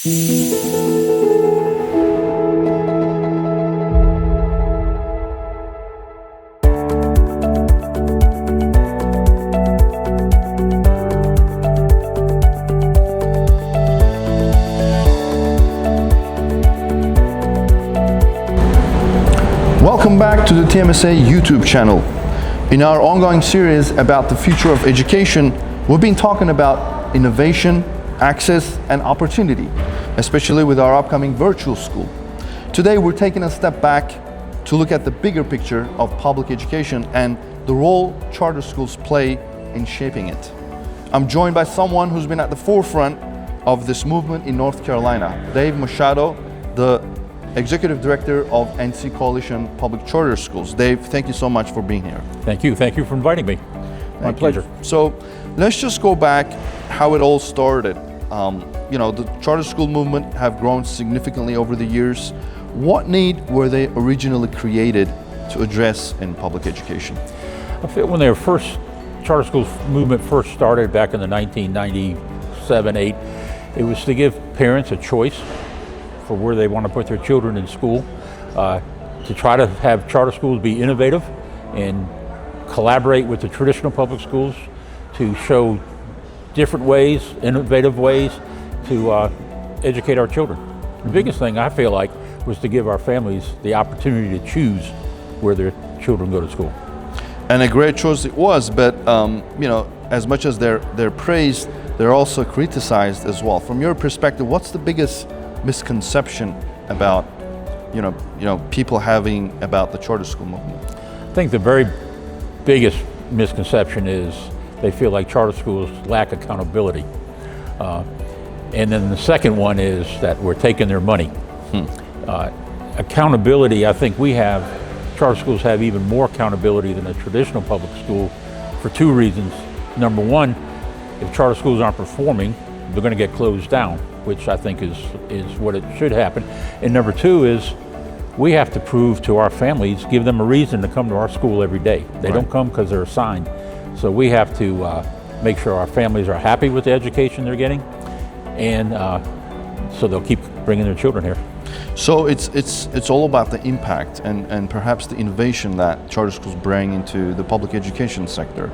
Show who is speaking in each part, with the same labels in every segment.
Speaker 1: Welcome back to the TMSA YouTube channel. In our ongoing series about the future of education, we've been talking about innovation, access, and opportunity, especially with our upcoming virtual school. Today, we're taking a step back to look at the bigger picture of public education and the role charter schools play in shaping it. I'm joined by someone who's been at the forefront of this movement in North Carolina, Dave Machado, the Executive Director of NC Coalition Public Charter Schools. Dave, thank you so much for being here.
Speaker 2: Thank you for inviting me. My pleasure.
Speaker 1: So let's just go back how it all started. The charter school movement have grown significantly over the years. What need were they originally created to address in public education?
Speaker 2: I feel when charter schools movement first started back in the 1997-8, it was to give parents a choice for where they want to put their children in school, to try to have charter schools be innovative and collaborate with the traditional public schools to show different ways, innovative ways to educate our children. The biggest thing I feel like was to give our families the opportunity to choose where their children go to school.
Speaker 1: And a great choice it was, but as much as they're praised, they're also criticized as well. From your perspective, what's the biggest misconception about people having about the charter school movement?
Speaker 2: I think the very biggest misconception is they feel like charter schools lack accountability. And then the second one is that we're taking their money. Accountability, I think charter schools have even more accountability than a traditional public school for two reasons. Number one, if charter schools aren't performing, they're going to get closed down, which I think is what it should happen. And number two is we have to prove to our families, give them a reason to come to our school every day. They don't come because they're assigned. So we have to make sure our families are happy with the education they're getting, and so they'll keep bringing their children here.
Speaker 1: So it's all about the impact and perhaps the innovation that charter schools bring into the public education sector.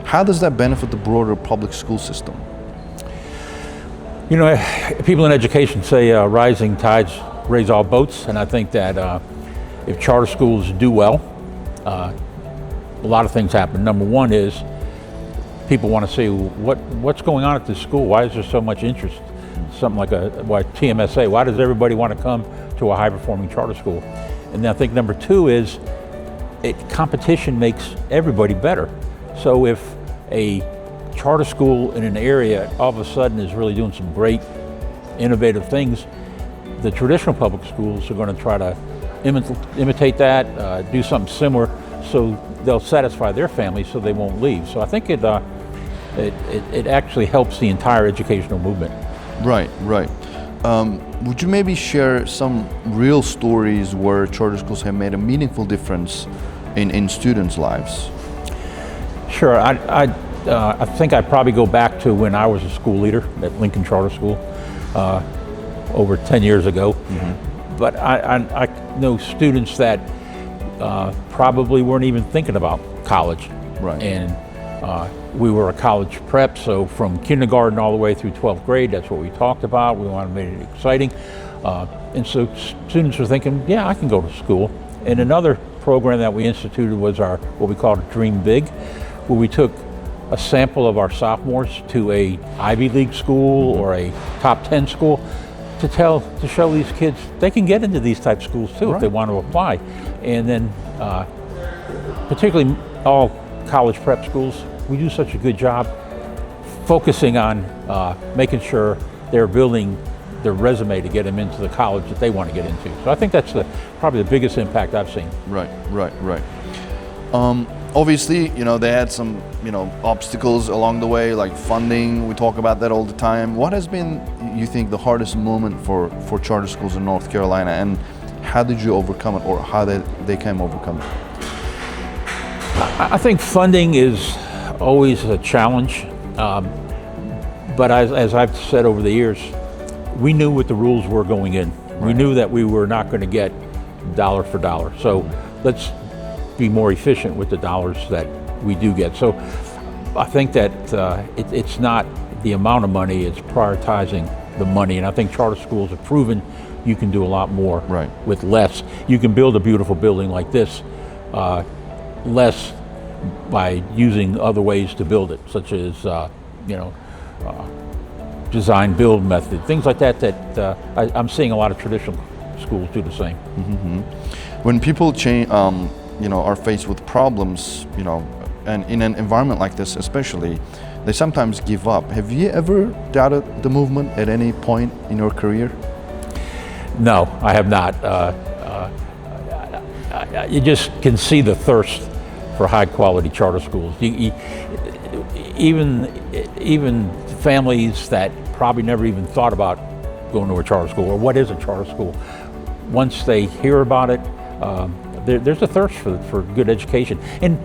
Speaker 1: How does that benefit the broader public school system?
Speaker 2: People in education say rising tides raise all boats, and I think that if charter schools do well, a lot of things happen. Number one is people want to see what's going on at this school. Why is there so much interest? Something like TMSA. Why does everybody want to come to a high-performing charter school? And then I think number two is competition makes everybody better. So if a charter school in an area all of a sudden is really doing some great innovative things, the traditional public schools are going to try to imitate that, do something similar, so they'll satisfy their families so they won't leave. So I think it actually helps the entire educational movement.
Speaker 1: Right. Would you maybe share some real stories where charter schools have made a meaningful difference in students' lives?
Speaker 2: Sure. I think I'd probably go back to when I was a school leader at Lincoln Charter School over 10 years ago. Mm-hmm. But I know students that probably weren't even thinking about college.
Speaker 1: Right.
Speaker 2: And we were a college prep, so from kindergarten all the way through 12th grade, that's what we talked about. We wanted to make it exciting. And so students were thinking, yeah, I can go to school. And another program that we instituted was what we called Dream Big, where we took a sample of our sophomores to a Ivy League school or a top 10 school to show these kids they can get into these type schools too if they want to apply. And then particularly all college prep schools, we do such a good job focusing on making sure they're building their resume to get them into the college that they want to get into. So I think that's probably the biggest impact I've seen.
Speaker 1: Right. Obviously, they had some, obstacles along the way, like funding. We talk about that all the time. What has been, you think, the hardest moment for charter schools in North Carolina, and how did you overcome it, or how they can overcome it?
Speaker 2: I think funding is always a challenge, but as I've said over the years, we knew what the rules were going in. We knew that we were not going to get dollar for dollar. So let's be more efficient with the dollars that we do get. So I think that it's not the amount of money, it's prioritizing the money. And I think charter schools have proven you can do a lot more with less. You can build a beautiful building like this less by using other ways to build it, such as design build method, things like that. I'm seeing a lot of traditional schools do the same.
Speaker 1: When people are faced with problems, and in an environment like this especially, they sometimes give up. Have you ever doubted the movement at any point in your career?
Speaker 2: No, I have not. You just can see the thirst for high quality charter schools. Even families that probably never even thought about going to a charter school or what is a charter school, once they hear about it, there's a thirst for good education. And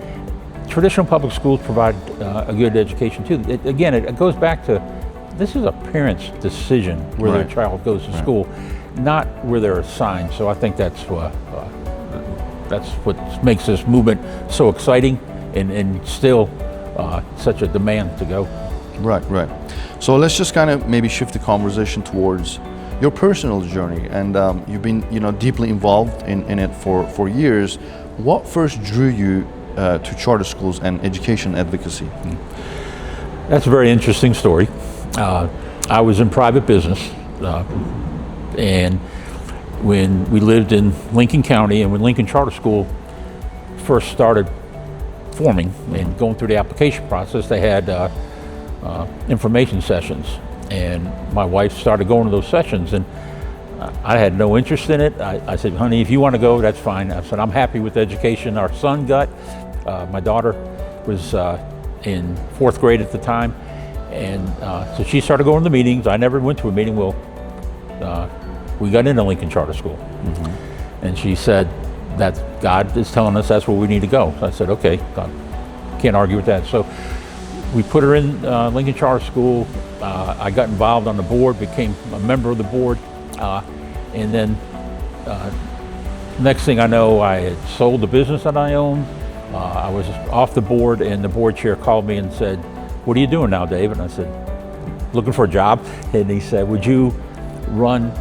Speaker 2: traditional public schools provide a good education too. It goes back to, this is a parent's decision where their child goes to school, not where they're assigned. So I think that's what makes this movement so exciting and still such a demand to go.
Speaker 1: Right. So let's just kind of maybe shift the conversation towards your personal journey, and you've been deeply involved in it for years. What first drew you to charter schools and education advocacy?
Speaker 2: That's a very interesting story. I was in private business, and when we lived in Lincoln County, and when Lincoln Charter School first started forming and going through the application process, they had information sessions, and my wife started going to those sessions, and I had no interest in it. I said, honey, if you want to go, that's fine. I said, I'm happy with the education our son got. My daughter was in 4th grade at the time, and so she started going to the meetings. I never went to a meeting. Well, we got into Lincoln Charter School, and she said that God is telling us that's where we need to go. So I said, okay, God, can't argue with that. So we put her in Lincoln Charter School. I got involved on the board, became a member of the board, and then next thing I know, I had sold the business that I owned. I was off the board, and the board chair called me and said, what are you doing now, Dave? And I said, looking for a job. And he said, would you run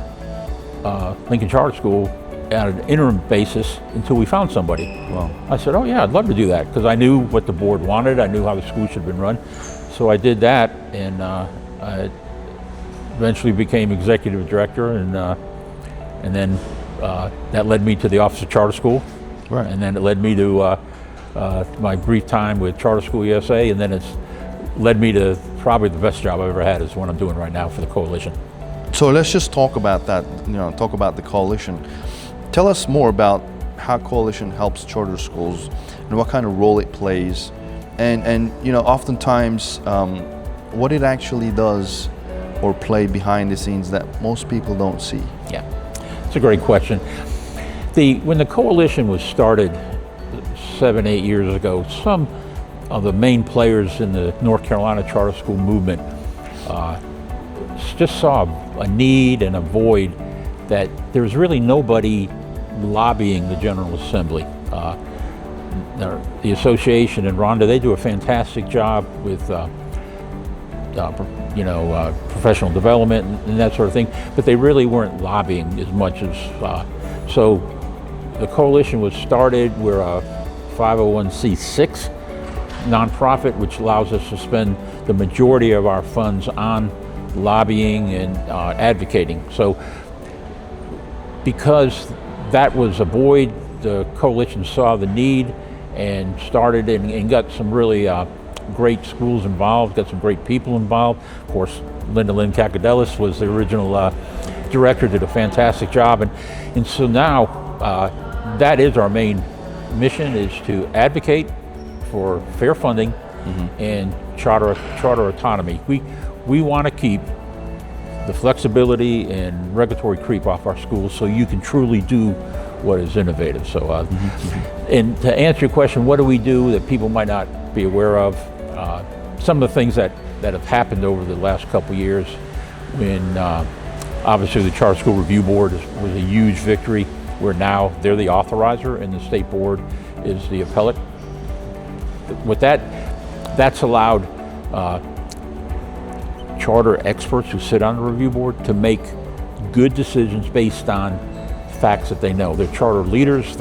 Speaker 2: Lincoln Charter School on an interim basis until we found somebody?
Speaker 1: Wow.
Speaker 2: I said, oh yeah, I'd love to do that, because I knew what the board wanted. I knew how the school should have been run. So I did that, and I eventually became executive director, and then that led me to the Office of Charter School.
Speaker 1: Right.
Speaker 2: And then it led me to my brief time with Charter School USA, and then it's led me to probably the best job I've ever had, is what I'm doing right now for the coalition.
Speaker 1: So let's just talk about that, talk about the coalition. Tell us more about how coalition helps charter schools and what kind of role it plays, and oftentimes what it actually does or play behind the scenes that most people don't see.
Speaker 2: Yeah, it's a great question. When the coalition was started 7-8 years ago, some of the main players in the North Carolina charter school movement just saw a need and a void that there was really nobody lobbying the General Assembly. The association and Rhonda, they do a fantastic job with professional development and that sort of thing, but they really weren't lobbying as much as, so the coalition was started. We're a 501c6 nonprofit, which allows us to spend the majority of our funds on lobbying and advocating. So because that was a void, the coalition saw the need and started and got some really great schools involved, got some great people involved. Of course, Linda Lynn Cacadelis was the original director, did a fantastic job. And so now that is our main mission, is to advocate for fair funding and charter autonomy. We want to keep the flexibility and regulatory creep off our schools so you can truly do what is innovative. So, and to answer your question, what do we do that people might not be aware of? Some of the things that have happened over the last couple years, when Obviously, the Charter School Review Board was a huge victory, where now they're the authorizer and the state board is the appellate. With that's allowed charter experts who sit on the review board to make good decisions based on facts that they know. They're charter leaders.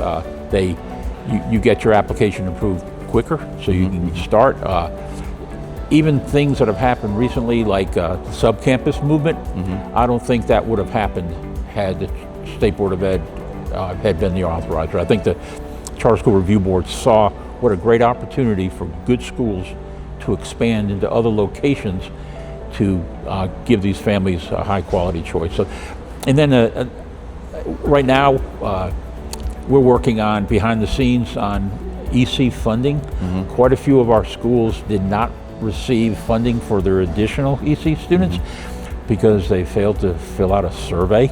Speaker 2: You get your application approved quicker, so you can start. Even things that have happened recently, like the sub-campus movement, I don't think that would have happened had the State Board of Ed had been the authorizer. I think the Charter School Review Board saw what a great opportunity for good schools to expand into other locations to give these families a high-quality choice. So, and then right now, we're working on behind the scenes on EC funding. Quite a few of our schools did not receive funding for their additional EC students because they failed to fill out a survey.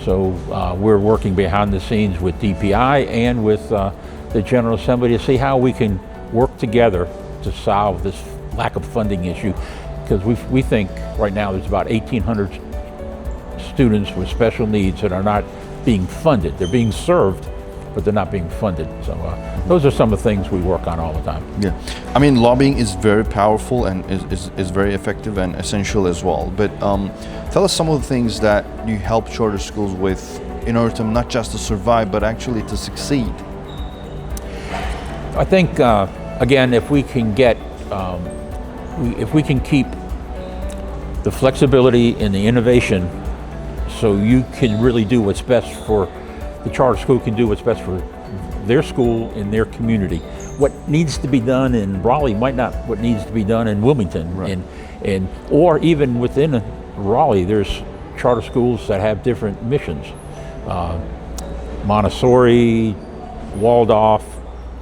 Speaker 2: So we're working behind the scenes with DPI and with the General Assembly to see how we can work together to solve this lack of funding issue, because we think right now there's about 1,800 students with special needs that are not being funded. They're being served, but they're not being funded. So those are some of the things we work on all the time.
Speaker 1: Yeah, I mean, lobbying is very powerful and is very effective and essential as well. But tell us some of the things that you help charter schools with in order to not just to survive, but actually to succeed.
Speaker 2: I think, again, if we can get, if we can keep the flexibility and the innovation, so you can really do what's best for the charter school, can do what's best for their school and their community. What needs to be done in Raleigh might not what needs to be done in Wilmington,
Speaker 1: right.
Speaker 2: and or even within Raleigh, there's charter schools that have different missions. Montessori, Waldorf,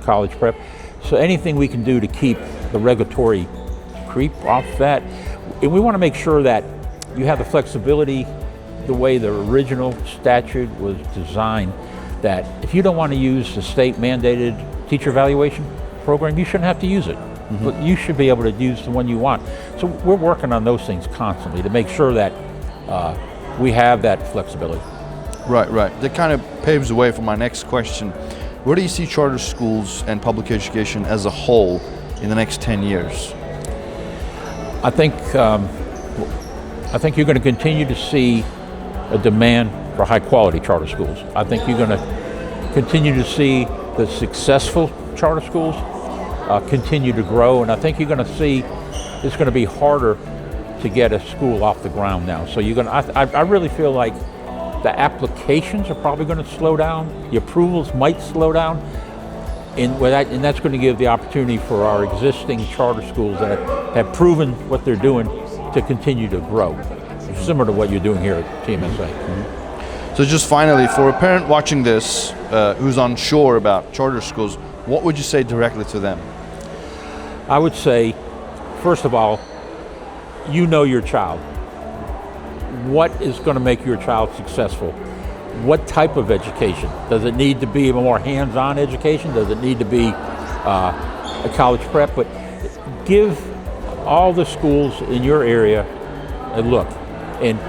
Speaker 2: college prep. So anything we can do to keep the regulatory creep off that. And we want to make sure that you have the flexibility the way the original statute was designed, that if you don't want to use the state mandated teacher evaluation program, you shouldn't have to use it. But you should be able to use the one you want. So we're working on those things constantly to make sure that we have that flexibility.
Speaker 1: Right. That kind of paves the way for my next question. Where do you see charter schools and public education as a whole in the next 10 years?
Speaker 2: I think you're going to continue to see a demand for high quality charter schools. I think you're going to continue to see the successful charter schools continue to grow, and I think you're going to see it's going to be harder to get a school off the ground now. So you're going to, I really feel like the applications are probably going to slow down, the approvals might slow down, and that's going to give the opportunity for our existing charter schools that have proven what they're doing to continue to grow, similar to what you're doing here at TMSA.
Speaker 1: So just finally, for a parent watching this who's unsure about charter schools, what would you say directly to them?
Speaker 2: I would say, first of all, you know your child. What is going to make your child successful? What type of education? Does it need to be a more hands-on education? Does it need to be a college prep? But give all the schools in your area a look. In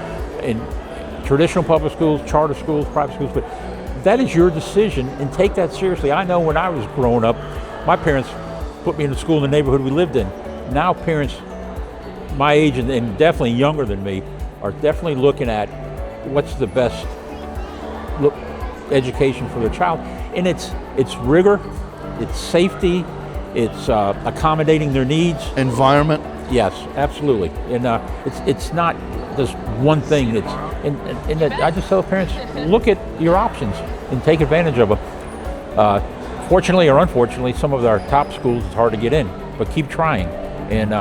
Speaker 2: traditional public schools, charter schools, private schools, but that is your decision, and take that seriously. I know when I was growing up, my parents put me in a school in the neighborhood we lived in. Now parents my age and definitely younger than me are definitely looking at what's the best education for their child. And it's rigor, it's safety, it's accommodating their needs.
Speaker 1: Environment.
Speaker 2: Yes, absolutely. And it's not just one thing. And I just tell parents, look at your options and take advantage of them. Fortunately or unfortunately, some of our top schools, it's hard to get in, but keep trying. And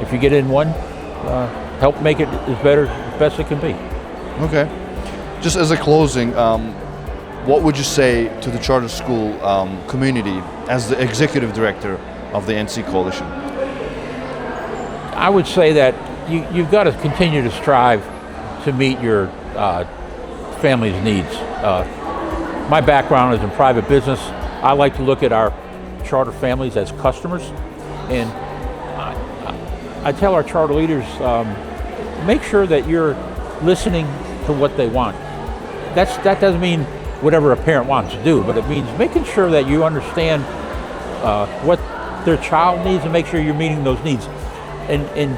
Speaker 2: if you get in one, help make it as best it can be.
Speaker 1: Okay. Just as a closing, what would you say to the charter school community as the executive director of the NC Coalition?
Speaker 2: I would say that you've got to continue to strive to meet your family's needs. My background is in private business. I like to look at our charter families as customers, and I tell our charter leaders, make sure that you're listening to what they want. That doesn't mean whatever a parent wants to do, but it means making sure that you understand what their child needs and make sure you're meeting those needs. And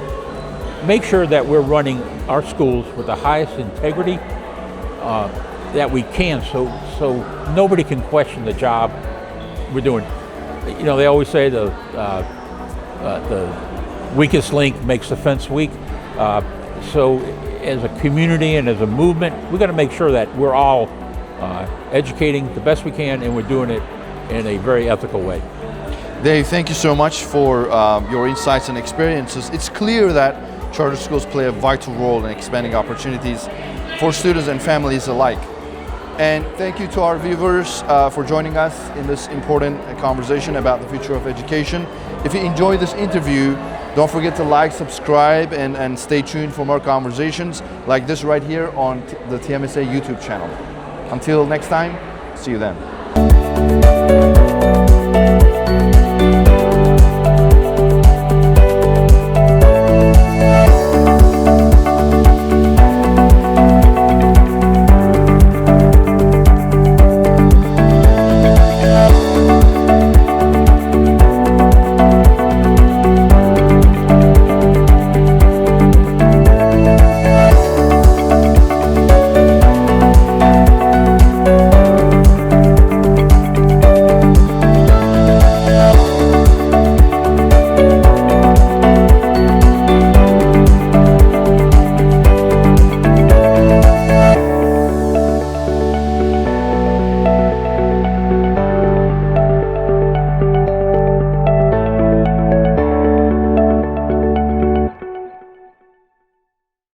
Speaker 2: make sure that we're running our schools with the highest integrity that we can, so nobody can question the job we're doing. You know, they always say the weakest link makes the fence weak. So as a community and as a movement, we got to make sure that we're all educating the best we can, and we're doing it in a very ethical way.
Speaker 1: Dave, thank you so much for your insights and experiences. It's clear that charter schools play a vital role in expanding opportunities for students and families alike. And thank you to our viewers for joining us in this important conversation about the future of education. If you enjoyed this interview, don't forget to like, subscribe, and stay tuned for more conversations like this right here on the TMSA YouTube channel. Until next time, see you then.